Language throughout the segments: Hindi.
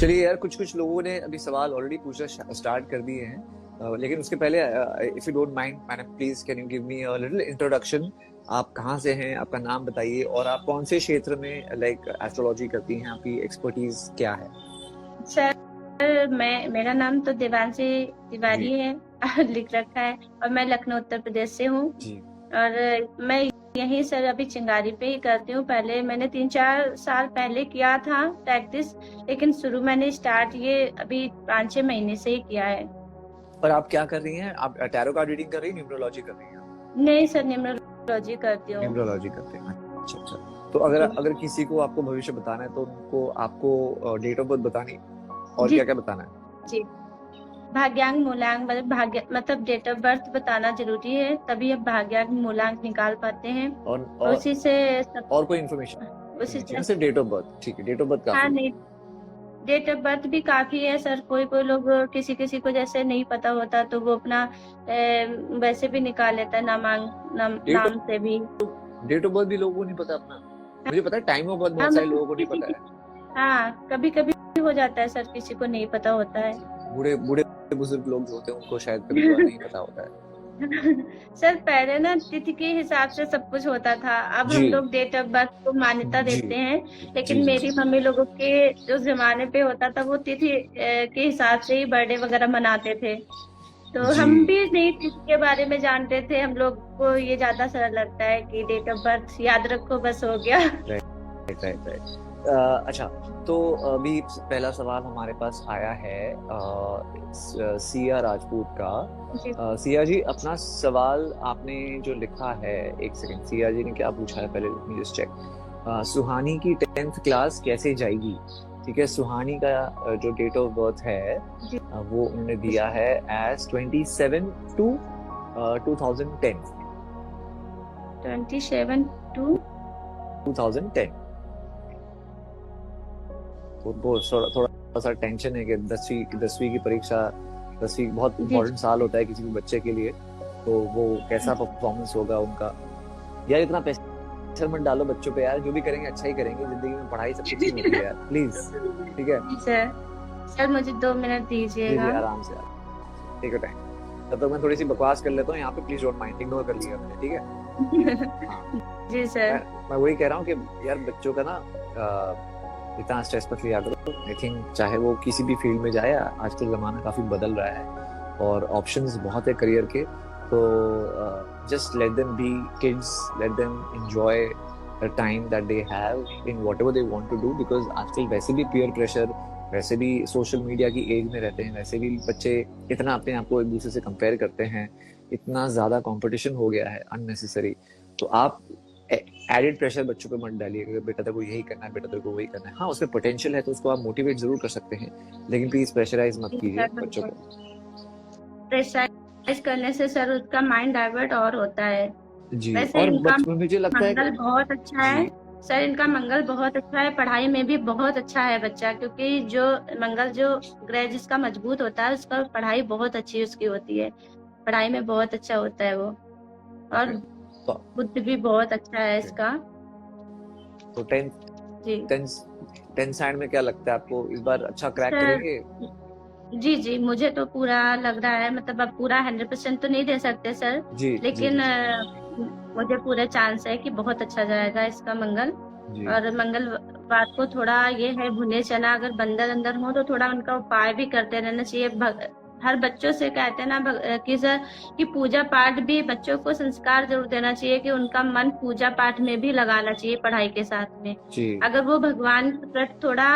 चलिए यार, कुछ कुछ लोगों ने अभी सवाल ऑलरेडी पूछना स्टार्ट कर दिए हैं, लेकिन उसके पहले if you don't mind madam, please can you give me a little introduction. आप कहाँ से हैं, आपका नाम बताइए, और आप कौन से क्षेत्र में लाइक एस्ट्रोलॉजी करती हैं, आपकी एक्सपर्टीज क्या है? सर, मैं मेरा नाम तो देवांशी जी तिवारी है। लिख रखा है। और मैं लखनऊ उत्तर प्रदेश से हूँ। जी। और मैं यहीं सर अभी चिंगारी पे ही करती हूँ। पहले मैंने 3-4 साल पहले किया था प्रैक्टिस, लेकिन शुरू मैंने स्टार्ट ये अभी 5-6 महीने से ही किया है। और आप क्या कर रही हैं? आप टैरो कार्ड रीडिंग कर रही हैं, न्यूमरोलॉजी कर रही हैं? नहीं सर, न्यूमरोलॉजी करती हूँ। न्यूमरोलॉजी करते हैं, अच्छा अच्छा। तो अगर जी अगर किसी को आपको भविष्य बताना है तो उनको आपको डेट ऑफ बर्थ बतानी और जी क्या क्या बताना है? जी। भाग्यांक मूलांक मतलब डेट ऑफ बर्थ बताना जरूरी है, तभी अब भाग्यांक मूलांक निकाल पाते हैं। और और उसी से सब और कोई इन्फॉर्मेशन उसी नहीं चाहिए, से। सिर्फ डेट ऑफ बर्थ? ठीक है, डेट ऑफ बर्थ हाँ काफी है। नहीं, डेट ऑफ बर्थ भी काफी है सर। कोई कोई लोग, किसी किसी को जैसे नहीं पता होता तो वो अपना वैसे भी निकाल लेता है, डेट नाम से भी। डेट ऑफ बर्थ भी लोगों को नहीं पता अपना। मुझे पता है, टाइम ऑफ बर्थ हाँ बहुत सारे मतलब लोगों को नहीं किसी पता की, है। हाँ कभी कभी हो जाता है सर, किसी को नहीं पता होता है। बूढ़े बूढ़े बुजुर्ग लोग जो होते हैं उनको शायद कभी कभार नहीं पता होता है। सर पहले ना तिथि के हिसाब से सब कुछ होता था, अब जी हम लोग डेट ऑफ बर्थ को मान्यता जी देते हैं। जी लेकिन जी मेरी मम्मी लोगों के जो जमाने पे होता था वो तिथि के हिसाब से ही बर्थडे वगैरह मनाते थे। तो जी। हम भी नहीं तिथि के बारे में जानते थे। हम लोग को ये ज्यादा सरल लगता है कि डेट ऑफ बर्थ याद रखो, बस हो गया। Right right right. अच्छा, तो अभी पहला सवाल हमारे पास आया है सिया राजपूत का। जी सिया जी, अपना सवाल आपने जो लिखा है, एक सेकंड, सिया जी ने क्या पूछा है पहले लेट जस्ट चेक। सुहानी की 10th क्लास कैसे जाएगी? ठीक है, सुहानी का जो डेट ऑफ बर्थ है जी। वो उन्होंने दिया है एज 27 टू 2010। 27 टू 2010। वो थोड़ा थोड़ा सा टेंशन है कि 10वीं की परीक्षा, 10वीं बहुत जी इंपॉर्टेंट साल होता है किसी भी बच्चे के लिए। तो वो कैसा परफॉर्मेंस होगा उनका? यार इतना प्रेशर मत डालो बच्चों पे यार, जो भी करेंगे अच्छा ही करेंगे, जिंदगी में पढ़ाई सब कुछ नहीं होती है यार, प्लीज। ठीक है? सर, सर मुझे 2 मिनट जी जी, दीजिएगा। आराम से यार, टेक योर टाइम। तब तक मैं थोड़ी सी बकवास कर लेता हूँ यहाँ पे, प्लीज डोंट माइंड, इग्नोर कर लिया मैंने, ठीक है? हाँ। जी सर। मैं वही कह रहा हूँ कि यार बच्चों का ना इतना स्ट्रेस मत लिया करो। आई थिंक चाहे वो किसी भी फील्ड में जाए, आजकल जमाना काफी बदल रहा है और ऑप्शंस बहुत है करियर के। तो just let them be kids, let them enjoy the time that they have in whatever they want to do, because आजकल वैसे भी पीयर प्रेशर, वैसे भी सोशल मीडिया की एज में रहते हैं, वैसे भी बच्चे इतना अपने आप को एक दूसरे से कंपेयर करते हैं, इतना ज्यादा कंपटीशन हो गया है अननेसेसरी। तो आप एडेड प्रेशर बच्चों पे मत डालिए कि बेटा तेरे को यही करना है, बेटा तेरे को वही करना है। हाँ, उसमें पोटेंशियल है तो उसको आप मोटिवेट जरूर कर सकते हैं, लेकिन प्लीज प्रेशराइज मत जी कीजिए सर, बच्चों बिल्कुल। को। प्रेशराइज करने से सर उसका माइंड डाइवर्ट और होता है। जी, वैसे और इनका मुझे लगता है कि मंगल बहुत अच्छा जी है। सर इनका मंगल बहुत अच्छा है, पढ़ाई में भी बहुत अच्छा है बच्चा, क्योंकि जो मंगल जो ग्रह जिसका मजबूत होता है उसका पढ़ाई बहुत अच्छी उसकी होती है। पढ़ाई में बहुत अच्छा होता है वो। ओके। और तो बुद्धि भी बहुत अच्छा है ओके, इसका। तो टेंथ जी टेंथ टेंथ साइड में क्या लगता है आपको, इस बार अच्छा क्रैक सर। करेंगे? जी जी, मुझे तो पूरा लग रहा है। मतलब अब पूरा 100% तो नहीं दे सकते सर, जी जी लेकिन जी मुझे पूरे चांस है कि बहुत अच्छा जाएगा इसका मंगल। जी। और मंगलवार को थोड़ा ये है, भुने चना अगर बंदर अंदर हो तो थोड़ा उनका उपाय भी करते रहना चाहिए। हर बच्चों से कहते हैं ना कि सर कि पूजा पाठ भी बच्चों को संस्कार जरूर देना चाहिए, कि उनका मन पूजा पाठ में भी लगाना चाहिए पढ़ाई के साथ में। जी अगर वो भगवान के प्रति थोड़ा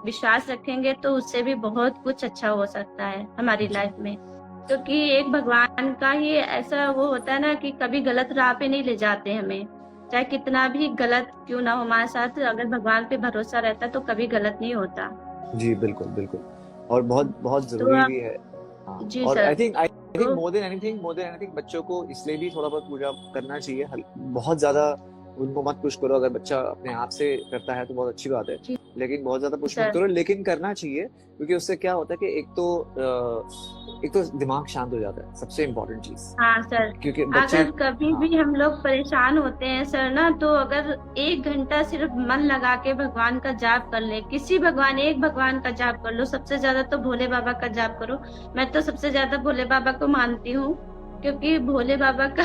विश्वास रखेंगे तो उससे भी बहुत कुछ अच्छा हो सकता है हमारी जी लाइफ में। क्योंकि एक भगवान का ही ऐसा वो होता है ना कि कभी गलत राह पे नहीं ले जाते हमें। चाहे कितना भी गलत क्यों ना हो हमारे साथ, अगर भगवान पे भरोसा रहता तो कभी गलत नहीं होता। जी, बिल्कुल बिल्कुल। और बहुत बहुत तो जरूरी भी है। हाँ, जी और सर। आई थिंक तो मोर देन एनीथिंग बच्चों को इसलिए भी थोड़ा बहुत पूजा करना चाहिए। बहुत ज्यादा उनको मत पुश करो। अगर बच्चा अपने आप से करता है तो बहुत अच्छी बात है, जी लेकिन बहुत ज्यादा पुश मत सर। करो। लेकिन करना चाहिए, क्योंकि उससे क्या होता है कि एक तो दिमाग शांत हो जाता है, सबसे इम्पोर्टेंट चीज। हाँ सर। क्योंकि बच्चे, अगर कभी हाँ भी हम लोग परेशान होते हैं सर ना, तो अगर 1 घंटा सिर्फ मन लगा के भगवान का जाप कर ले, किसी भगवान, एक भगवान का जाप कर लो, सबसे ज्यादा तो भोले बाबा का जाप करो। मैं तो सबसे ज्यादा भोले बाबा को मानती हूँ, क्योंकि भोले बाबा का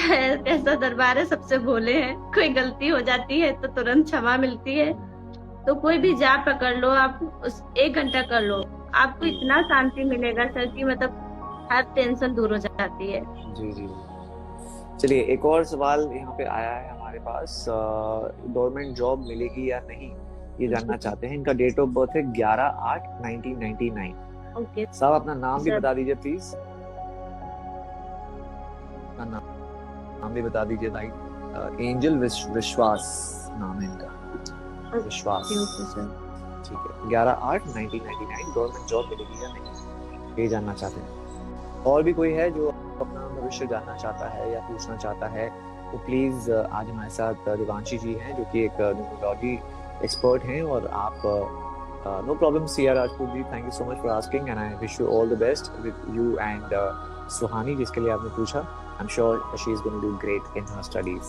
ऐसा दरबार है, सबसे भोले हैं। कोई गलती हो जाती है तो तुरंत क्षमा मिलती है। तो कोई भी जाप पकड़ लो आप, उस 1 घंटा कर लो, आपको इतना शांति मिलेगा सर कि मतलब हर टेंशन दूर हो जाती है। जी जी। चलिए, एक और सवाल यहाँ पे आया है हमारे पास। गवर्नमेंट जॉब मिलेगी या नहीं, ये जानना जी चाहते हैं। इनका डेट ऑफ बर्थ है 11/8/1999। ओके साहब अपना नाम भी सर। बता दीजिए प्लीज। अपना नाम भी बता दीजिए राइट। एंजल विश्वास नाम है इनका, विश्वास। Okay sir. ठीक है, 11/8/1999। गवर्नमेंट जॉब मिलेगी या नहीं, ये जानना चाहते हैं। और भी कोई है जो अपना भविष्य जानना चाहता है या पूछना चाहता है, तो प्लीज आज हमारे साथ दिवांशी जी हैं, जो कि एक न्यूरोलॉजी एक्सपर्ट हैं। और आप no problem Siya Rajput ji, thank you so much for asking and I wish you all the best with you and Suhani, जिसके लिए आपने पूछा। I am sure she is going to do great in her studies.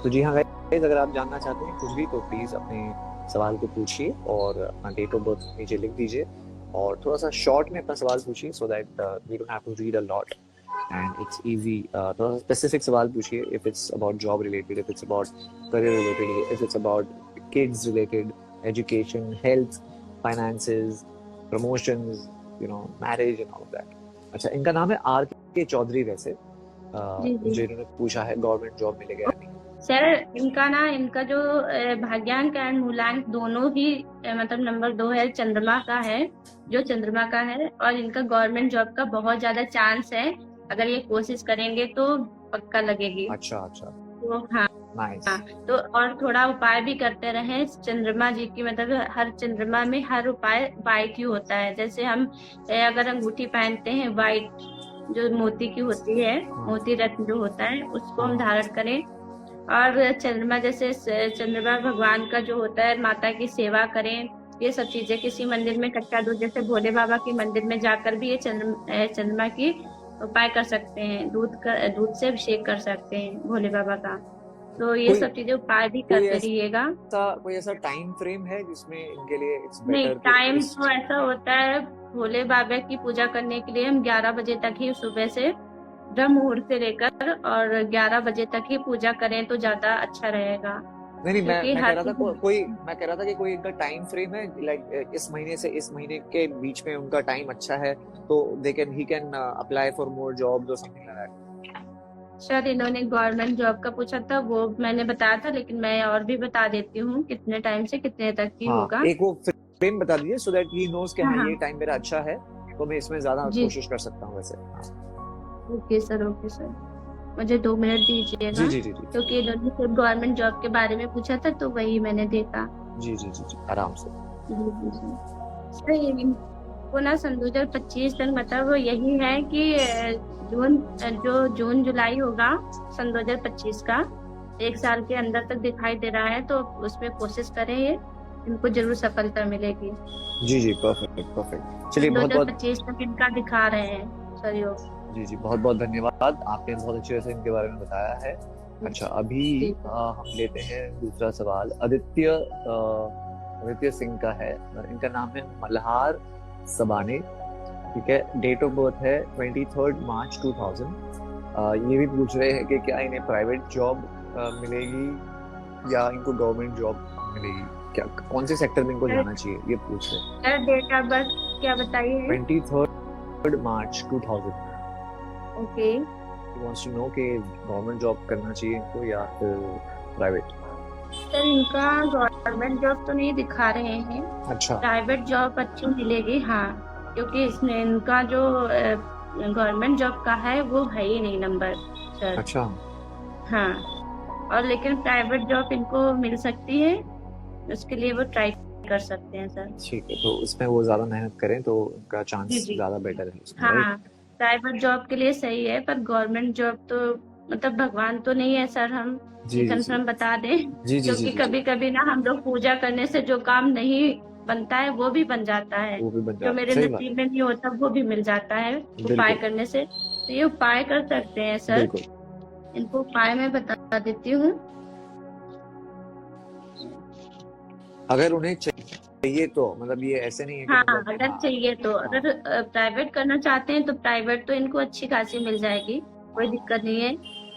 तो जी हाँ गाइस, अगर आप जानना चाहते हैं कुछ भी तो प्लीज अपने सवाल को पूछिए और अपना डेट ऑफ बर्थ नीचे लिख दीजिए, और थोड़ा सा शॉर्ट में अपना सवाल पूछिए, so that we don't have to read a lot and it's easy. थोड़ा सा स्पेसिफिक सवाल पूछिए, if it's about job related, if it's about career related, if it's about kids related, education, health, finances, promotions, you know, marriage and all of that. अच्छा, इनका नाम है आर के चौधरी वैसे, जी जी जिन्होंने पूछा है गवर्नमेंट जॉब मिलेगा या नहीं। सर, इनका जो भाग्यांक एंड मूलांक दोनों ही मतलब नंबर 2 है, चंद्रमा का है, जो चंद्रमा का है, और इनका गवर्नमेंट जॉब का बहुत ज्यादा चांस है। अगर ये कोशिश करेंगे तो पक्का लगेगी। अच्छा अच्छा, तो हाँ। नाइस। हाँ, तो और थोड़ा उपाय भी करते रहे चंद्रमा जी की, मतलब हर चंद्रमा में हर उपाय वाइट ही होता है। जैसे हम अगर अंगूठी पहनते हैं वाइट, जो मोती की होती है, मोती रत्न जो होता है, उसको हम धारण करें। और चंद्रमा, जैसे चंद्रमा भगवान का जो होता है, माता की सेवा करें। ये सब चीजें, किसी मंदिर में कच्चा दूध, जैसे भोले बाबा के मंदिर में जाकर भी ये चंद्रमा की उपाय कर सकते हैं। दूध से अभिषेक कर सकते हैं भोले बाबा का। तो ये कोई सब चीजें उपाय भी कोई करते रहिएगा। कोई ऐसा टाइम फ्रेम है जिसमें इनके लिए इट्स नहीं, बेटर कि टाइम इस तो ऐसा होता है, भोले बाबा की पूजा करने के लिए हम 11 बजे तक ही सुबह से ब्रह्म मुहूर्त से लेकर और 11 बजे तक ही पूजा करें तो ज्यादा अच्छा रहेगा। नहीं नहीं, क्योंकि मैं कह हर रहा था चीज, मैं कह रहा था कि कोई इनका टाइम फ्रेम है, लाइक इस महीने से इस महीने के बीच में उनका टाइम अच्छा है, तो he can apply for more jobs और समथिंग लाइक दैट। शायद इन्होंने गवर्नमेंट जॉब का पूछा था, वो मैंने बताया था, लेकिन मैं और भी बता देती हूँ कितने टाइम से कितने तक की हाँ, होगा। एक वो फ्रेम बता दीजिए, सो दैट ही नोज कि हाँ हाँ हाँ, ये टाइम मेरा अच्छा है, तो मैं इसमें ज्यादा जी कोशिश कर सकता हूँ वैसे। हाँ। Okay sir, okay sir. मुझे 2 मिनट दीजिएगा, जी जी जी जी क्योंकि इन्होंने सिर्फ गवर्नमेंट जॉब के बारे में पूछा था, तो वही मैंने देखा। जी जी जी जी, आराम से। जी जी जी सर, इनको ना सन 2025 तक, मतलब वो यही है कि जून जुलाई होगा सन 2025 का, 1 साल के अंदर तक दिखाई दे रहा है। तो उसमें कोशिश करें, ये इनको जरूर सफलता मिलेगी। जी जी, परफेक्ट परफेक्ट। चलिए, बहुत बहुत 2025 तक इनका दिखा रहे हैं सर योग। जी जी, बहुत बहुत धन्यवाद, आपने बहुत अच्छे से इनके बारे में बताया है। अच्छा, अभी जी हम लेते हैं दूसरा सवाल। आदित्य सिंह का है, इनका नाम है मल्हार सबाने, ठीक है। डेट ऑफ बर्थ है 23 मार्च 2000। ये भी पूछ रहे हैं कि क्या इन्हें प्राइवेट जॉब मिलेगी या इनको गवर्नमेंट जॉब मिलेगी, क्या कौन से सेक्टर में इनको जाना चाहिए, ये पूछ रहे हैं। सर, डेट ऑफ बर्थ क्या बताइए? 23 मार्च 2000। ओके wants to know कि गवर्नमेंट जॉब करना चाहिए इनको या फिर प्राइवेट। सर, इनका गवर्नमेंट जॉब तो नहीं दिखा रहे हैं, अच्छा प्राइवेट जॉब अच्छी मिलेगी। हाँ, क्योंकि इसमें इनका जो गवर्नमेंट जॉब का है वो है ही नहीं नंबर सर। अच्छा, हाँ, और लेकिन प्राइवेट जॉब इनको मिल सकती है, उसके लिए वो ट्राई कर सकते हैं सर। ठीक है, तो उसमें वो ज्यादा मेहनत करें तो उनका जी चांस जी ज्यादा बेटर है उसमें, हाँ, राइट। प्राइवेट जॉब के लिए सही है, पर गवर्नमेंट जॉब तो मतलब भगवान तो नहीं है सर, हम जी ये जी जी कंफर्म बता दें, जी जी जी क्योंकि जी कभी कभी ना हम लोग पूजा करने से जो काम नहीं बनता है वो भी बन जाता है, वो भी बन जो जाता है, मेरे सही बात नसीब में नहीं होता वो भी मिल जाता है है, उपाय बिल्कुल करने से। तो ये उपाय कर सकते हैं सर। बिल्कुल। इनको उपाय मैं बता देती हूँ। अगर उन्हें चाहिए तो, मतलब ये ऐसे नहीं है कि हाँ, मतलब, अगर हाँ चाहिए तो, हाँ अगर प्राइवेट करना चाहते हैं तो प्राइवेट तो इनको अच्छी खासी मिल जाएगी, कोई दिक्कत नहीं है।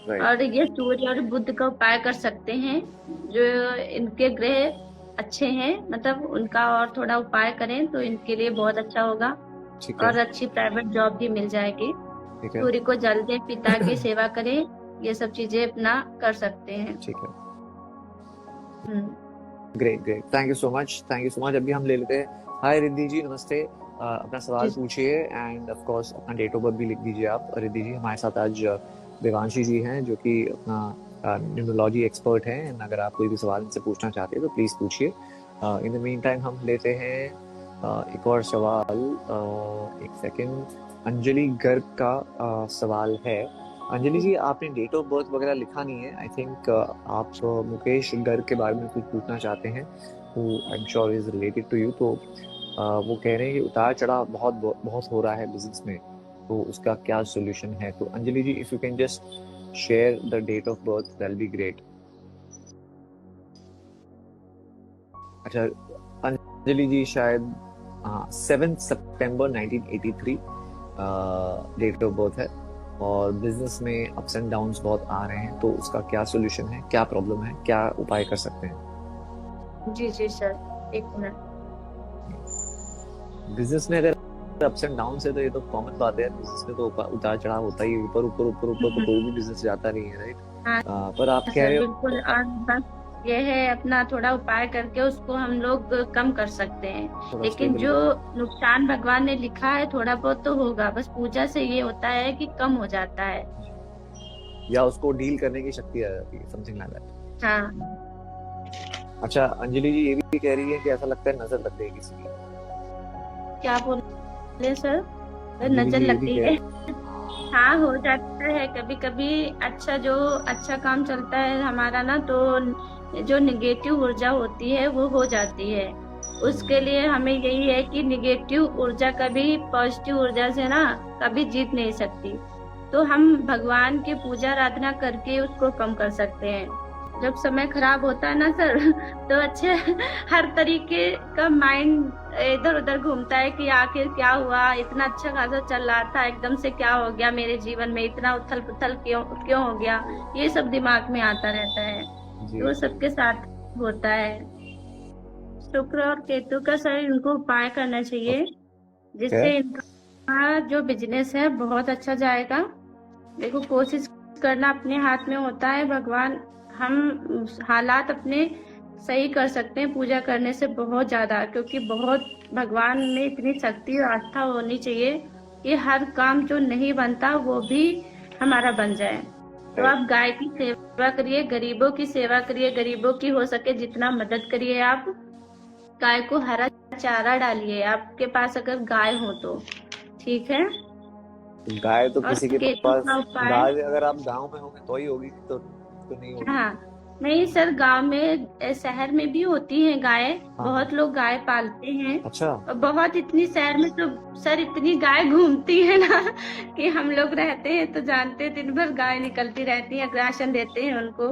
राइट। और ये सूर्य और बुध का उपाय कर सकते हैं, जो इनके ग्रह अच्छे हैं, मतलब उनका और थोड़ा उपाय करें तो इनके लिए बहुत अच्छा होगा। ठीक है और अच्छी प्राइवेट जॉब भी मिल जाएगी। ठीक है सूर्य को जल दें, पिता की सेवा करें, ये सब चीजें अपना कर सकते हैं। ठीक है। हम्म। Great great, thank you so much, thank you so much. अभी हम ले लेते हैं। हाय रिद्धि जी, नमस्ते। अपना जी सवाल पूछिए एंड ऑफ कोर्स अपना डेट ऑफ बर्थ भी लिख दीजिए आप। रिद्धि जी हमारे साथ आज देवांशी जी हैं, जो कि अपना न्यूमरोलॉजी एक्सपर्ट हैं, and अगर आप कोई भी सवाल इनसे पूछना चाहते हैं तो प्लीज पूछिए। इन द मीन टाइम हम लेते हैं एक और सवाल। एक सेकेंड। अंजलि गर्ग का सवाल है। अंजलि जी, आपने डेट ऑफ बर्थ वगैरह लिखा नहीं है। आई थिंक आप मुकेश गर्ग के बारे में कुछ पूछना चाहते हैं, I am sure is related to you. तो वो कह रहे हैं कि उतार चढ़ाव बहुत बहुत हो रहा है बिजनेस में, तो उसका क्या सोल्यूशन है। तो Anjali ji, if you can just share the date of birth, that be great. अच्छा, अंजलि जी शायद 7 सितंबर 1983 डेट ऑफ बर्थ है, और बिजनेस में अप्स एंड डाउन्स बहुत आ रहे हैं, तो उसका क्या सोल्यूशन है, क्या प्रॉब्लम है, क्या उपाय कर सकते हैं। जी जी सर, एक मिनट। बिजनेस में अगर अप्स एंड डाउन्स है तो ये तो कॉमन बात है, बिजनेस में तो उतार चढ़ाव होता ही है, ऊपर ऊपर ऊपर ऊपर तो कोई भी बिजनेस जाता नहीं है, राइट। हाँ पर आप कह सर, रहे हो। बिल्कुल। और बस ये है, अपना थोड़ा उपाय करके उसको हम लोग कम कर सकते हैं। थोड़ा लेकिन स्टेबल जो कर। नुकसान भगवान ने लिखा है थोड़ा बहुत तो होगा, बस पूजा से ये होता है कि कम हो जाता है। या उसको डील करने की शक्ति आ जाती है, समथिंग लाइक दैट। हाँ। अच्छा, अंजलि जी ये भी कह रही है कि ऐसा लगता है नजर लग गई किसी की। क्या बोले सर? अंजलि नजर जी ये लग भी गई कह। है। हाँ, हो जाता है कभी कभी। अच्छा, जो अच्छा काम चलता है हमारा ना, तो जो निगेटिव ऊर्जा होती है वो हो जाती है। उसके लिए हमें यही है कि निगेटिव ऊर्जा कभी पॉजिटिव ऊर्जा से ना कभी जीत नहीं सकती। तो हम भगवान की पूजा आराधना करके उसको कम कर सकते हैं। जब समय खराब होता है ना सर, तो अच्छे हर तरीके का माइंड इधर उधर घूमता है कि आखिर क्या हुआ, इतना अच्छा खासा चल रहा था, एकदम से क्या हो गया, मेरे जीवन में इतना उथल पुथल क्यों क्यों हो गया, ये सब दिमाग में आता रहता है। जी तो जी। सबके साथ होता है। शुक्र और केतु का सर इनको उपाय करना चाहिए, ओके। जिससे इनका जो बिजनेस है बहुत अच्छा जाएगा। देखो, कोशिश करना अपने हाथ में होता है। भगवान, हम हालात अपने सही कर सकते हैं पूजा करने से बहुत ज्यादा, क्योंकि बहुत भगवान में इतनी शक्ति और आस्था होनी चाहिए कि हर काम जो नहीं बनता वो भी हमारा बन जाए। तो आप गाय की सेवा करिए, गरीबों की सेवा करिए, गरीबों की हो सके जितना मदद करिए आप। गाय को हरा चारा डालिए, आपके पास अगर गाय हो तो। ठीक है। गाय तो और किसी के केतु पास, का उपाय। गाय अगर आप गांव में होंगे तो ही होगी, तो नहीं होगी। हाँ, नहीं सर, गांव में शहर में भी होती हैं गाय। हाँ हाँ। बहुत लोग गाय पालते हैं। अच्छा। और बहुत, इतनी शहर में तो सर इतनी गाय घूमती है ना कि हम लोग रहते हैं तो जानते हैं, दिन भर गाय निकलती रहती है, राशन देते हैं उनको।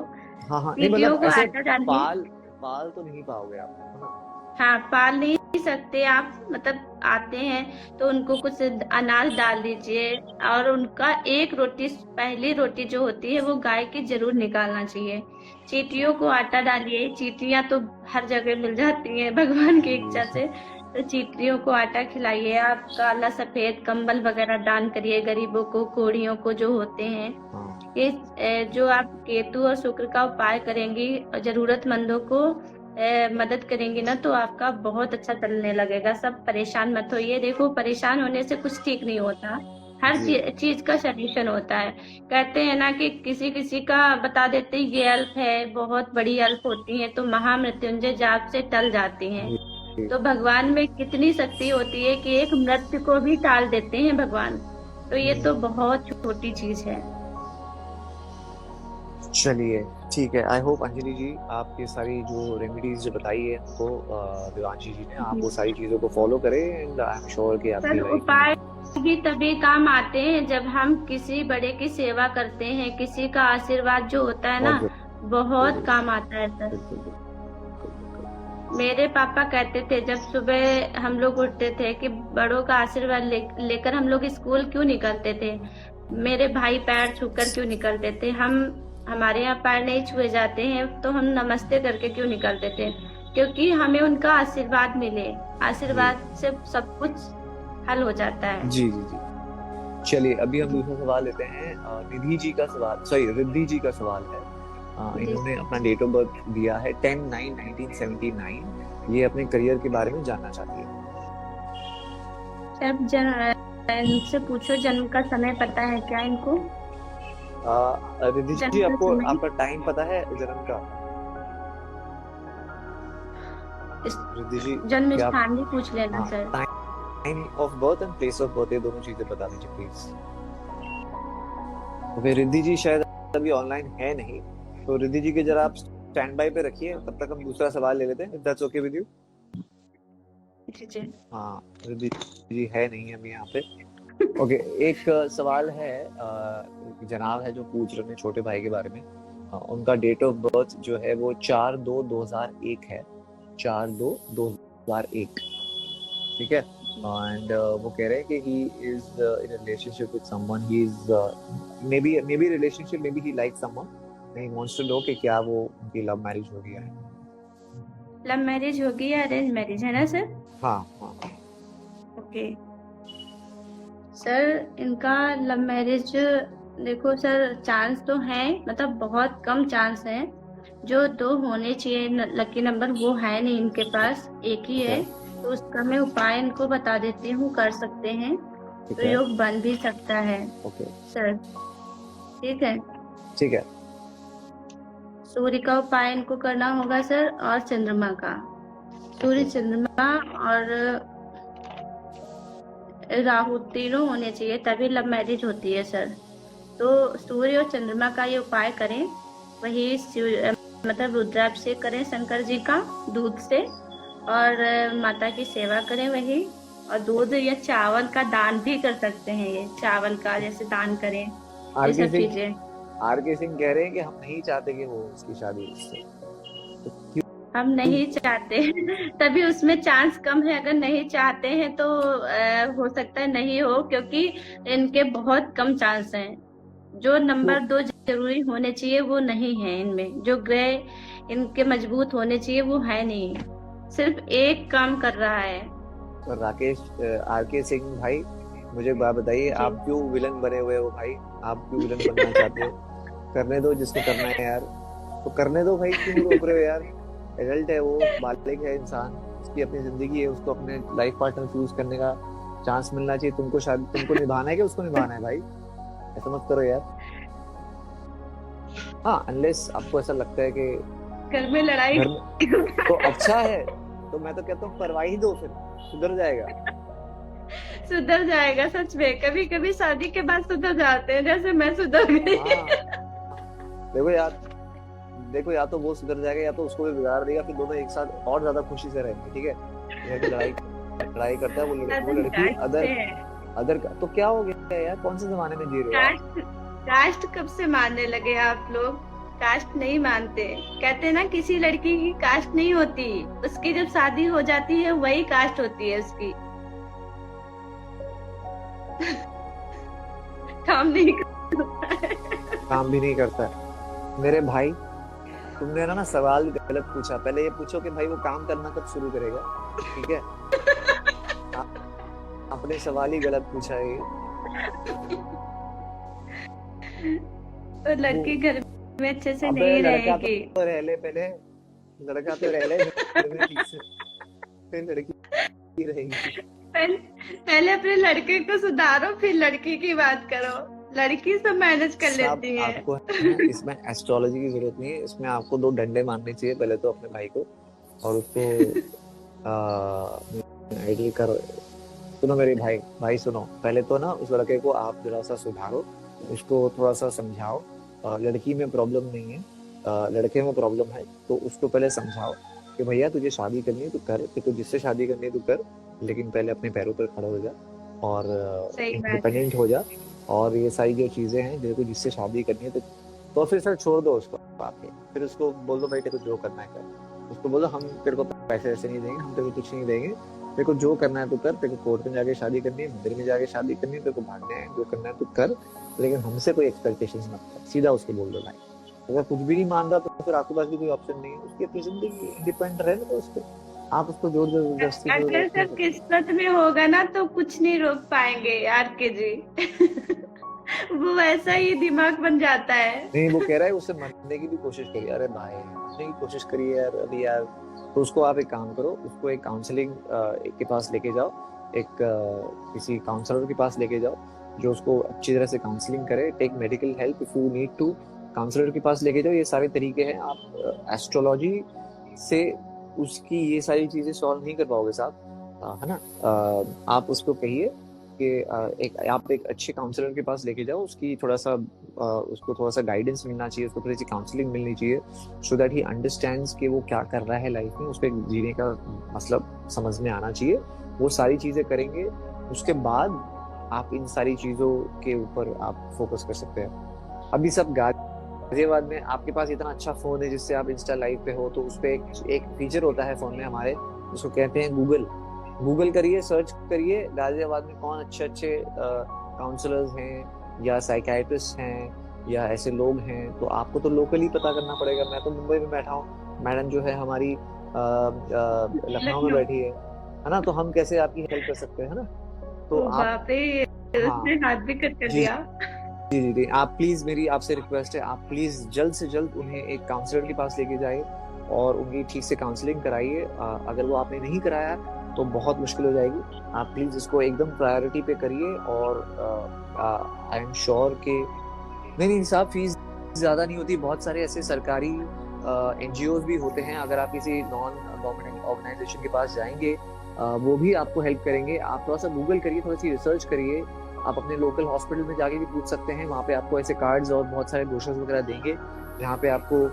हाँ हाँ, नहीं चींटियों मतलब को ऐसे आटा डालिए। पाल पाल तो नहीं पाओगे आप, है ना। हाँ, पाल नहीं सकते आप, मतलब आते हैं तो उनको कुछ अनाज डाल दीजिए। और उनका एक रोटी, पहली रोटी जो होती है वो गाय की जरूर निकालना चाहिए। चींटियों को आटा डालिए, चींटियां तो हर जगह मिल जाती हैं भगवान की इच्छा से। तो चींटियों को आटा खिलाइए। आप काला सफेद कंबल वगैरह दान करिए गरीबों को, कोढ़ियों को जो होते हैं। हाँ ये जो आप केतु और शुक्र का उपाय करेंगी और जरूरतमंदों को मदद करेंगी ना, तो आपका बहुत अच्छा चलने लगेगा। सब परेशान मत होइए। देखो, परेशान होने से कुछ ठीक नहीं होता। हर जी चीज का सलूशन होता है। कहते हैं ना कि किसी किसी का बता देते हैं ये अल्प है, बहुत बड़ी अल्प होती है तो महामृत्युंजय जाप से टल जाती हैं। जी जी। तो भगवान में कितनी शक्ति होती है कि एक मृत्यु को भी टाल देते हैं भगवान। तो ये तो बहुत छोटी चीज है। चलिए ठीक है। आई होप अंजलि जी आप ये सारी जो रेमेडीज जो बताई है हमको देवांशी जी ने, आप जी वो सारी चीजों को फॉलो करें एंड आई एम श्योर कि आपकी सर, लाइफ में उपाय भी तभी काम आते हैं जब हम किसी बड़े की सेवा करते हैं, किसी का आशीर्वाद जो होता है बहुत ना, बहुत जरूरी काम आता है सर। बिल्कुल बिल्कुल बिल्कुल। मेरे पापा कहते थे जब सुबह हम लोग उठते थे कि बड़ों का आशीर्वाद लेकर हम लोग स्कूल क्यों निकलते थे। मेरे भाई पैर छूकर क्यों निकलते थे, हम हमारे यहाँ पैर नहीं छुए जाते हैं तो हम नमस्ते करके क्यों निकलते थे, क्योंकि हमें उनका आशीर्वाद मिले। जी आशीर्वाद से सब कुछ हल हो जाता है। जी जी जी। चलिए अभी हम दूसरा सवाल लेते हैं। निधि जी का सवाल, सॉरी रिद्धि जी का सवाल है। जी इन्होंने अपना डेट ऑफ बर्थ दिया है 10/9/1979। ये अपने करियर के बारे में जानना चाहती है। सर, इनसे पूछो जन्म का समय पता है क्या इनको? रिद्धि जी जन्म का आपको समय आपका टाइम पता है जन्म का? इस रिद्धि जी जन्म क्या आप, स्थान भी पूछ लेना हाँ, sir. Time of birth and place of birth, ये दोनों चीजें बता दीजिए प्लीज। ओके रिद्धि जी शायद अभी ऑनलाइन है नहीं, तो रिद्धि जी के जरा आप स्टैंड बाय पे रखिए, तब तक हम दूसरा सवाल ले लेते हैं, if that's okay with you. जी जी। हाँ रिद्धि जी है नहीं अभी यहाँ पे। ओके एक सवाल है, जनाब है जो पूछ रहे हैं छोटे भाई के बारे में। उनका डेट ऑफ बर्थ जो है वो 4/2/2001 है। 4/2/2001, ठीक है। एंड वो कह रहे हैं कि he is in a relationship with someone, he is maybe relationship, maybe he like someone, he wants to know कि क्या वो उनकी लव मैरिज हो गया है। लव मैरिज होगी या अरेंज मैरिज, है ना सर? हाँ हाँ। ओके सर, इनका लव मैरिज, देखो सर चांस तो है, मतलब बहुत कम चांस है। जो दो होने चाहिए लकी नंबर वो है नहीं इनके पास, एक ही ठीक है। है तो उसका मैं उपाय इनको बता देती हूँ, कर सकते हैं ठीक तो है। योग बन भी सकता है ओके सर। ठीक है, ठीक है। सूर्य का उपाय इनको करना होगा सर, और चंद्रमा का। सूर्य, ओके चंद्रमा और राहु तीनों होने चाहिए तभी लव मैरिज होती है सर। तो सूर्य और चंद्रमा का ये उपाय करें, वही मतलब रुद्राभिषेक करें शंकर जी का दूध से, और माता की सेवा करें वही, और दूध या चावल का दान भी कर सकते हैं, ये चावल का जैसे दान करें, आर ये के सब सिंह, चीजें। आर के सिंह कह रहे हैं कि हम नहीं चाहते कि वो उसकी शादी उससे, तो हम क्यों? नहीं चाहते तभी उसमें चांस कम है, अगर नहीं चाहते हैं तो हो सकता है नहीं हो, क्योंकि इनके बहुत कम चांस हैं। जो क्यों? नंबर दो जरूरी होने चाहिए वो नहीं है इनमें, जो ग्रह इनके मजबूत होने चाहिए वो है नहीं, सिर्फ एक काम कर रहा है। और राकेश, आर के सिंह भाई, मुझे एक बात बताइए, जी आप क्यों विलन बने हुए हो भाई? आप क्यों विलन बनना चाहते हो? करने दो जिसको करना है यार, तो करने दो भाई, क्यों रोक रहे हो यार? एडल्ट है वो, बालिग है इंसान, उसकी अपनी जिंदगी है, उसको अपने लाइफ पार्टनर चूज करने का चांस मिलना चाहिए। तुमको शायद तुमको निभाना है कि उसको निभाना है भाई? ऐसा मत करो यार। हाँ अनलेस आपको ऐसा लगता है कि घर में लड़ाई घर में, तो अच्छा है, तो मैं तो कहता हूँ करवा ही दो, फिर सुधर जाएगा। सुधर जाएगा सच में, कभी कभी शादी के बाद सुधर जाते हैं, जैसे मैं सुधर गई हाँ देखो यार, देखो या तो वो सुधर जाएगा या तो उसको भी बिगाड़ देगा, फिर दोनों एक साथ और ज्यादा खुशी से रहेंगे, ठीक है। घर में लड़ाई लड़ाई करता है वो लड़की अदर अदर का, तो क्या हो गया यार? कौन से जमाने में जी रहे हो आप? कास्ट, कास्ट कब से मानने लगे आप लोग? कास्ट नहीं मानते, कहते हैं ना किसी लड़की की कास्ट नहीं होती, उसकी जब शादी हो जाती है वही कास्ट होती है उसकी। काम नहीं करता है। काम भी नहीं करता है मेरे भाई। तुमने ना सवाल गलत पूछा, पहले ये पूछो कि भाई वो काम करना कब शुरू करेगा, ठीक है। अपने सवाल ही गलत पूछा है ये। तो लड़की घर में अच्छे से अबे नहीं लड़का रहेगी। तो रह ले पहले, लड़का तो रह ले घर में ठीक से, फिर लड़की रहेगी। पहले अपने लड़के को सुधारो फिर लड़की की बात करो, लड़की सब मैनेज कर सब लेती है। आपको इसमें एस्ट्रोलॉजी की जरूरत नहीं है, इसमें आपको 2 डंडे मारने चाहिए, पहले तो अपने भाई को, और उसको आइडियल करो। सुनो मेरे भाई सुनो, पहले तो ना उस लड़के को आप जरा सा सुधारो, उसको थोड़ा सा समझाओ, लड़की में प्रॉब्लम नहीं है, लड़के में प्रॉब्लम है, तो उसको पहले समझाओ कि भैया तुझे शादी करनी है तो कर, कि तू जिससे शादी करनी है तो कर, लेकिन पहले अपने पैरों पर खड़ा हो जा और सही बात है। इंडिपेंडेंट हो जा। और ये सारी जो चीजें हैं, तेरे को जिससे शादी करनी है तो फिर सर छोड़ दो उसको आके, फिर उसको बोल दो भाई तेरे को जो करना है कर। उसको बोलो हम तेरे को पैसे ऐसे नहीं देंगे, हम तेरे को कुछ नहीं देंगे, तेरे को जो करना है तो कर, तेरे को कोर्ट में जाके शादी करनी है, मंदिर में जाके शादी करनी है, तेरे को भागना है, जो करना है तो कर, लेकिन हमसे कोई एक्सपेक्टेशंस मत कर। सीधा उसको बोल दो भाई। अगर कुछ भी नहीं मान रहा तो फिर आपके पास भी कोई ऑप्शन नहीं है, उसकी अपनी जिंदगी डिपेंड रहने दो उस पर। आप उसको जोर जबरदस्ती अगर नहीं सब कर किस्मत में होगा ना तो कुछ नहीं रोक पाएंगे यार के जी। वो ऐसा ही दिमाग बन जाता है। नहीं, वो कह रहा है उससे मरने की भी कोशिश करिए। अरे भाई मरने की कोशिश करिए यार अभी यार। तो उसको आप एक काम करो, उसको एक काउंसलिंग के पास लेके जाओ, एक किसी काउंसलर के पास लेके जाओ जो उसको अच्छी तरह से काउंसलिंग करे। Take medical help if you need to, counsellor के पास लेके जाओ। ये सारे तरीके हैं। आप एस्ट्रोलॉजी से उसकी ये सारी चीजें सॉल्व नहीं कर पाओगे साहब, है ना। आप उसको कहिए कि आप एक अच्छे काउंसलर के पास लेके जाओ। उसकी थोड़ा सा उसको थोड़ा सा गाइडेंस मिलना चाहिए, उसको थोड़ी सी काउंसलिंग मिलनी चाहिए, सो दैट ही अंडरस्टैंड्स कि वो क्या कर रहा है लाइफ में, उसको जीने का मतलब समझ में आना चाहिए। वो सारी चीजें करेंगे, उसके बाद आप इन सारी चीजों के ऊपर आप फोकस कर सकते हैं। अभी सब गाजियाबाद में आपके पास इतना अच्छा फोन है जिससे आप इंस्टा लाइव पे हो, तो उस पर एक फीचर होता है फोन में हमारे, उसको कहते हैं गूगल। गूगल करिए, सर्च करिए गाजियाबाद में कौन अच्छे अच्छे काउंसलर्स हैं या साइकियाट्रिस्ट हैं या ऐसे लोग हैं। तो आपको तो लोकली पता करना पड़ेगा। मैं तो मुंबई में बैठा हूँ, मैडम जो है हमारी लखनऊ में बैठी है ना, तो हम कैसे आपकी हेल्प कर सकते हैं ना। तो आप बाप रे, हाँ उसने हाथ भी कट कर जी दिया। जी जी जी, आप प्लीज, मेरी आपसे रिक्वेस्ट है, आप प्लीज जल्द से जल्द उन्हें एक काउंसलर के पास लेके जाइए और उनकी ठीक से काउंसलिंग कराइए। अगर वो आपने नहीं कराया तो बहुत मुश्किल हो जाएगी। आप प्लीज इसको एकदम प्रायोरिटी पे करिए। और आई एम श्योर कि नहीं नहीं साहब, फीस ज्यादा नहीं होती। बहुत सारे ऐसे सरकारी एनजीओ भी होते हैं। अगर आप किसी नॉन गवर्नमेंट ऑर्गेनाइजेशन के पास जाएंगे, वो भी आपको हेल्प करेंगे। आप थोड़ा सा गूगल करिए, थोड़ी सी रिसर्च करिए। आप अपने लोकल हॉस्पिटल में जाके भी पूछ सकते हैं, वहाँ पे आपको ऐसे कार्ड्स और बहुत सारे ब्रोशर्स वगैरह देंगे जहाँ पे आपको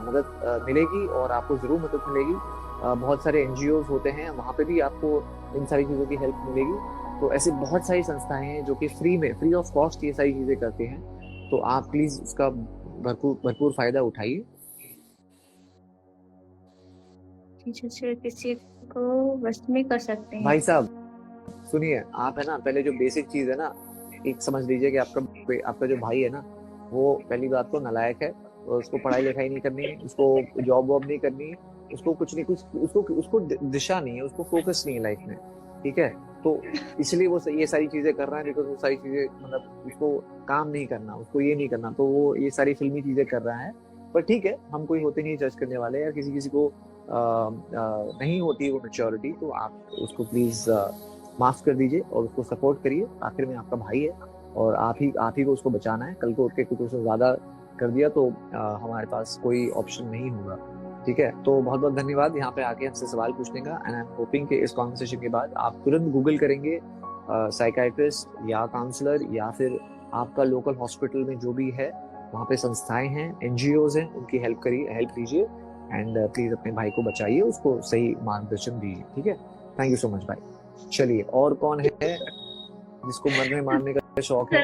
मदद मिलेगी और आपको जरूर मदद मिलेगी। बहुत सारे एनजीओ होते हैं, वहाँ पे भी आपको इन सारी चीज़ों की हेल्प मिलेगी। तो ऐसे बहुत सारी संस्थाएं हैं जो कि फ्री ऑफ कॉस्ट ये सारी चीज़ें करते हैं। तो आप प्लीज उसका भरपूर भरपूर फायदा उठाइए। पीछे से किसी को वश में कर सकते हैं। भाई साहब सुनिए, आप है ना, पहले जो बेसिक चीज है ना, एक समझ लीजिए कि आपका जो भाई है ना, वो पहली बात तो नालायक है और उसको पढ़ाई लिखाई नहीं करनी है, उसको जॉब वॉब नहीं करनी है, उसको कुछ नहीं, कुछ उसको दिशा नहीं है, उसको फोकस नहीं है लाइफ में, ठीक है। तो इसलिए वो ये सारी चीजें कर रहा है, बिकॉज वो सारी चीजें मतलब उसको काम नहीं करना, उसको ये नहीं करना, तो वो ये सारी फिल्मी चीजें कर रहा है। पर ठीक है, हम कोई होते नहीं जज करने वाले, या किसी किसी को नहीं होती वो मेच्योरिटी, तो आप उसको प्लीज माफ कर दीजिए और उसको सपोर्ट करिए। आखिर में आपका भाई है और आप ही को उसको बचाना है। कल को उठ के कुछ उससे ज्यादा कर दिया तो हमारे पास कोई ऑप्शन नहीं होगा, ठीक है। तो बहुत बहुत धन्यवाद यहाँ पे आके हमसे सवाल पूछने का। एंड आई एम होपिंग कि इस कॉन्वर्सेशन के बाद आप तुरंत गूगल करेंगे साइकाइट्रिस्ट या काउंसलर, या फिर आपका लोकल हॉस्पिटल में जो भी है वहाँ पे संस्थाएं हैं, एनजीओज हैं, उनकी हेल्प लीजिए एंड प्लीज अपने भाई को बचाइए, उसको सही मार्गदर्शन दीजिए, ठीक है। थैंक यू सो मच भाई। चलिए, और कौन है जिसको मरने मारने का शौक है?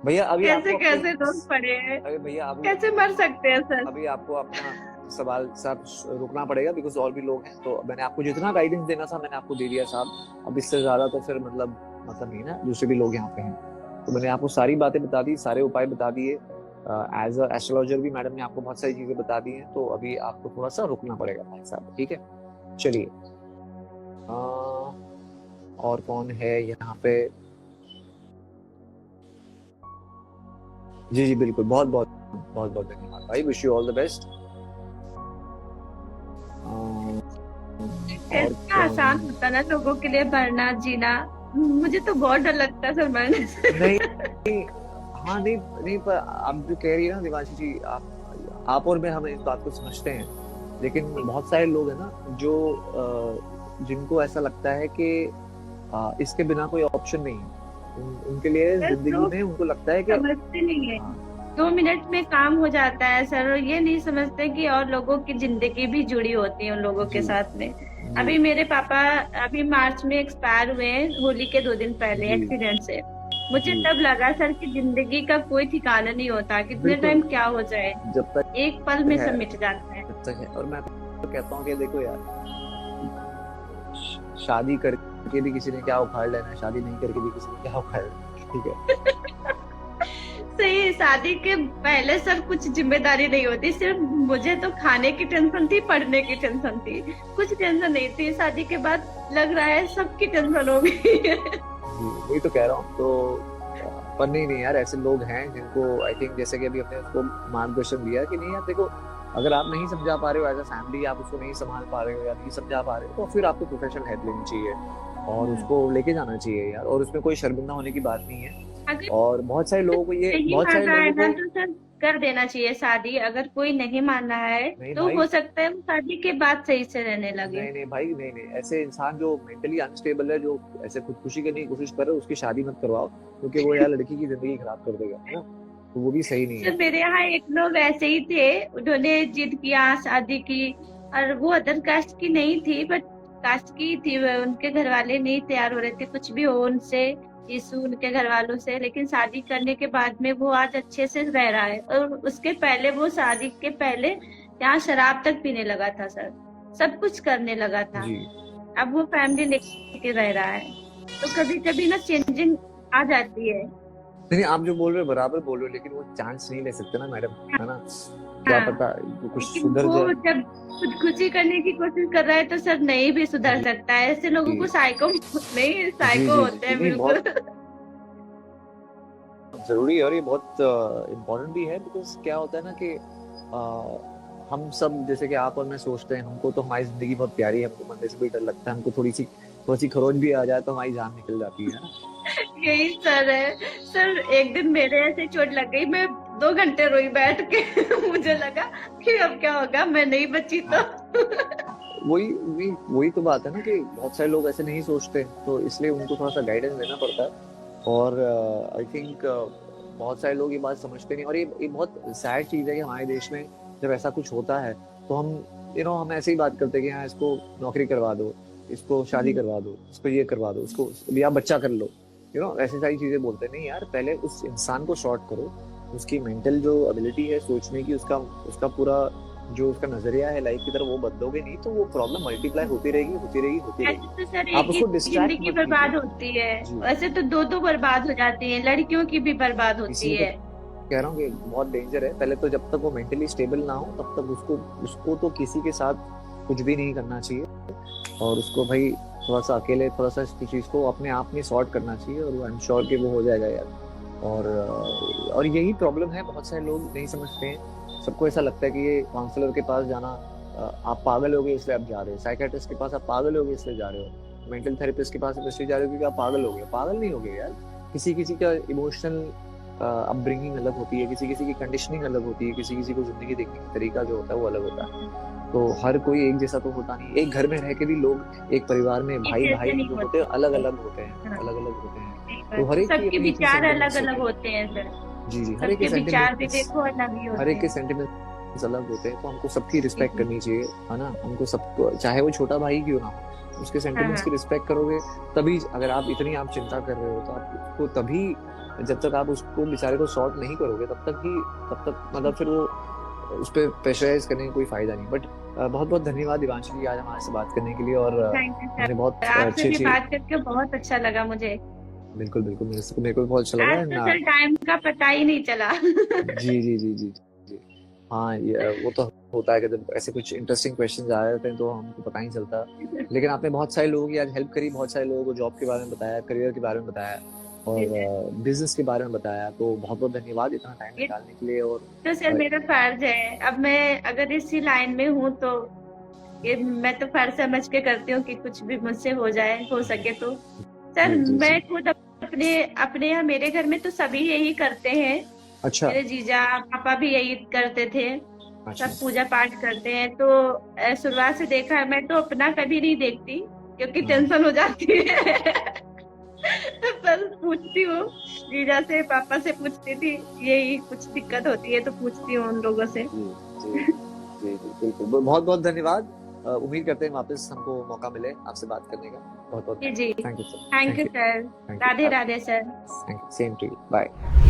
भैया अभी कैसे कैसे लोग पड़े हैं, अरे भैया कैसे मर सकते हैं सर? अभी आपको अपना सवाल साहब रुकना पड़ेगा, बिकॉज और भी लोग हैं। तो मैंने आपको जितना गाइडेंस देना था मैंने आपको दे दिया साहब। अब इससे ज्यादा तो फिर मतलब नहीं ना, दूसरे भी लोग यहाँ पे हैं, तो मैंने आपको सारी बातें बता दी, सारे उपाय बता दिए। एज अ एस्ट्रोलॉजर भी मैडम ने आपको बहुत सारी चीजें बता दी हैं। तो अभी आपको थोड़ा सा रुकना पड़ेगा भाई साहब, ठीक है। चलिए, और कौन है यहाँ पे? जी जी बिल्कुल, बहुत बहुत धन्यवाद भाई, wish you all the best. इतना आसान होता ना लोगों के लिए मरना जीना, मुझे तो बहुत डर लगता है सर मरने से। नहीं हाँ नहीं पर आप जो कह रही है ना दिवांशी जी, आप और मैं, हम इस बात को समझते हैं, लेकिन बहुत सारे लोग हैं ना जो जिनको ऐसा लगता है कि इसके बिना कोई ऑप्शन नहीं है। उनके लिए जिंदगी में उनको लगता है कि समझते नहीं है। 2 मिनट में काम हो जाता है सर, और ये नहीं समझते कि और लोगों की जिंदगी भी जुड़ी होती है उन लोगों के जी साथ में। जी अभी मेरे पापा अभी मार्च में एक्सपायर हुए हैं, होली के 2 दिन पहले जी एक्सीडेंट से। मुझे जी तब लगा सर कि जिंदगी का कोई ठिकाना नहीं होता, कितने बिल्कुल। टाइम क्या हो जाए, जब तक एक पल में है, सब मिट जाता है। जब तक है। और मैं तो कहता हूँ कि देखो यार, शादी करके भी किसी ने क्या उखाड़ लेना है, शादी नहीं करके भी किसी ने क्या उखाड़ लेना है, ठीक है। सही है, शादी के पहले सर कुछ जिम्मेदारी नहीं होती, सिर्फ मुझे तो खाने की टेंशन थी, पढ़ने की टेंशन थी, कुछ टेंशन नहीं थी। शादी के बाद लग रहा है सबकी टेंशन हो गई है। जी वही तो कह रहा हूँ। तो पर नहीं नहीं यार, ऐसे लोग हैं जिनको आई थिंक, जैसे कि अभी अपने उसको मार्गदर्शन दिया कि नहीं यार देखो, अगर आप नहीं समझा पा रहे हो एज अ फैमिली, आप उसको नहीं संभाल पा रहे हो या नहीं समझा पा रहे हो, तो फिर आपको प्रोफेशनल हेल्प लेनी चाहिए और उसको लेके जाना चाहिए यार। और उसमें कोई शर्मिंदा होने की बात नहीं है। अगर और बहुत सारे लोगों को ये, नहीं बहुत मान सारे रहा है लोगों ना को, तो सर कर देना चाहिए शादी। अगर कोई नहीं मान रहा है नहीं तो भाई, हो सकता है वो शादी के बाद सही से रहने लगे। नहीं नहीं भाई, नहीं नहीं, ऐसे इंसान जो मेंटली अनस्टेबल है, जो ऐसे खुदकुशी करने की कोशिश कर रहे है, उसकी शादी मत करवाओ, क्योंकि वो यार लड़की की जिंदगी खराब कर देगा, है ना। तो वो भी सही नहीं सर है। मेरे यहाँ एक लोग ऐसे ही थे, उन्होंने जिद किया शादी की, और वो अदर कास्ट की नहीं थी बट कास्ट की थी। उनके घर वाले नहीं तैयार हो रहे थे, कुछ भी हो उनसे इशू उनके घर वालों से, लेकिन शादी करने के बाद में वो आज अच्छे से रह रहा है। और उसके पहले वो शादी के पहले यहाँ शराब तक पीने लगा था सर, सब कुछ करने लगा था। जी अब वो फैमिली लेके रह रहा है। तो कभी कभी ना चेंजिंग आ जाती है। नहीं, आप जो बोल रहे हो बराबर बोल रहे हो, लेकिन वो चांस नहीं ले सकते ना मैडम, है ना। क्या हाँ, पता वो कुछ लेकिन सुधर वो जाए। जब खुदकुशी करने की कोशिश कर रहा है तो सर नहीं भी सुधर जी सकता है। ऐसे लोगों को साइको नहीं, जी साइको जी जी होते जी हैं नहीं, बिल्कुल। बहुत जरूरी है और ये बहुत इम्पोर्टेंट भी है। बिकॉज क्या होता है ना कि हम सब, जैसे कि आप और मैं सोचते हैं, हमको तो हमारी जिंदगी बहुत प्यारी है, हमको मरने से भी डर लगता है, हमको थोड़ी सी खरोच भी आ जाए तो हमारी जान निकल जाती है ना। यही सर है। सर एक दिन मेरे ऐसे चोट लग गई, मैं 2 घंटे रोई बैठ के। मुझे लगा कि अब क्या होगा, मैं नहीं बची तो। हाँ, वही वही वही तो बात है ना कि बहुत सारे लोग ऐसे नहीं सोचते, तो इसलिए उनको थोड़ा सा गाइडेंस देना पड़ता है। और आई थिंक बहुत सारे लोग ये बात समझते नहीं। और ये बहुत सैड चीज है कि हमारे देश में जब ऐसा कुछ होता है तो हम ऐसे ही बात करते हैं कि हाँ इसको नौकरी करवा दो, इसको शादी करवा दो, इसको ये करवा दो, उसको या बच्चा कर लो, ऐसी सारी चीजें बोलते हैं। नहीं यार, पहले उस इंसान को शॉर्ट करो, उसकी मेंटल जो एबिलिटी है सोचने की, उसका उसका पूरा जो उसका नजरिया है लाइफ की तरफ, वो बदलोगे नहीं तो वो प्रॉब्लम मल्टीप्लाई होती रहेगी, होती रहेगी, होती ऐसे रहेगी। तो सर आप एक ही उसको डिस्ट्रैक्ट जिंदगी मत बर्बाद कीजिए। होती है। जी, वैसे तो दो बर्बाद हो जाती है, लड़कियों की भी बर्बाद होती इसीलिए तो है। कह रहा हूँ कि बहुत डेंजर है। पहले तो जब तक वो मेंटली स्टेबल ना हो तब तक उसको उसको तो किसी के साथ कुछ भी नहीं करना चाहिए। और उसको भाई थोड़ा सा अकेले, थोड़ा सा इस चीज को अपने आप में सॉर्ट करना चाहिए, और आई एम श्योर कि वो हो जाएगा यार। और यही प्रॉब्लम है, बहुत सारे लोग नहीं समझते हैं। सबको ऐसा लगता है कि ये काउंसलर के पास जाना, आप पागल हो गए इसलिए आप जा रहे हो, साइकेट्रिस्ट के पास आप पागल हो गए इसलिए जा रहे हो, मेंटल थेरेपिस्ट के पास इसलिए जा रहे हो क्योंकि आप पागल हो गए। पागल नहीं हो गए यार। किसी किसी का इमोशनल अपब्रिंगिंग अलग होती है, किसी किसी की कंडीशनिंग अलग होती है, किसी किसी को जिंदगी देखने का तरीका जो होता है वो अलग होता है। तो हर कोई एक जैसा तो होता नहीं। एक घर में रह के भी लोग, एक परिवार में एक भाई जैसे भाई नहीं जो होते होते। हैं अलग अलग होते हैं, हाँ, अलग अलग होते हैं। सही तो बात हर है। एक की सबके अपनी अपनी विचार अलग सेंटिमेंट्स अलग होती होते हैं सर। है। जी जी, हर एक के सबके विचार भी सेंटिमेंट्स, देखो अलग ही हर होते एक के हैं। सेंटिमेंट्स अलग होते हैं। तो हमको सबकी जी रिस्पेक्ट जी। करनी चाहिए, है ना। हमको सबको, चाहे वो छोटा भाई क्यों ना हो, उसके हाँ सेंटिमेंट्स की हाँ। रिस्पेक्ट करोगे तभी। अगर आप इतनी आप चिंता कर रहे हो तो आप उसको तभी, जब तक आप उसको बेचारे को सॉर्ट नहीं करोगे तब तक मतलब फिर वो उस पर प्रेशराइज करने का कोई फायदा नहीं। बट बहुत बहुत धन्यवाद दिवांशी जी आज हमारे से बात करने के लिए। और थैंक यू हमने बहुत सर, आपसे अच्छी भी अच्छी, बात करके बहुत अच्छा लगा मुझे। बिल्कुल बिल्कुल, मेरे को भी बहुत अच्छा लगा आज तो ना। सर टाइम का पता ही नहीं चला। जी जी जी जी जी। हाँ, ये वो तो होता है कि जब ऐसे कुछ इंटरेस्टिंग क्वेश्चन आ जाते हैं तो हमको पता ही नहीं चलता। लेकिन आपने बहुत सारे लोगों की आज हेल्प करी, बहुत सारे लोगों को जॉब के बारे में बताया, करियर के बारे में बताया, और जी सर। बिजनेस के बारे में बताया। तो बहुत बहुत धन्यवाद इतना टाइम ये निकालने के लिए। और तो सर मेरा फर्ज है, अब मैं अगर इसी लाइन में हूँ तो ये मैं तो फर्ज समझ के करती हूँ कि कुछ भी मुझसे हो जाए, हो सके तो। सर जी जी जी। मैं खुद अपने अपने यहाँ मेरे घर में तो सभी यही करते हैं। अच्छा मेरे जीजा पापा भी यही करते थे, अच्छा। सब पूजा पाठ करते हैं। तो शुरुआत से देखा है, मैं तो अपना कभी नहीं देखती क्योंकि हाँ टेंशन हो जाती है। पर पूछती हूँ, जीजा से पापा से पूछती थी, यही कुछ दिक्कत होती है तो पूछती हूँ उन लोगों से। जी जी जी जी, बिल्कुल। बहुत बहुत धन्यवाद। उम्मीद करते हैं वापस हमको मौका मिले आपसे बात करने का। बहुत बहुत जी जी, thank you sir. Thank you sir. Thank Radhe you. Radhe sir. Thank you, same to you, bye.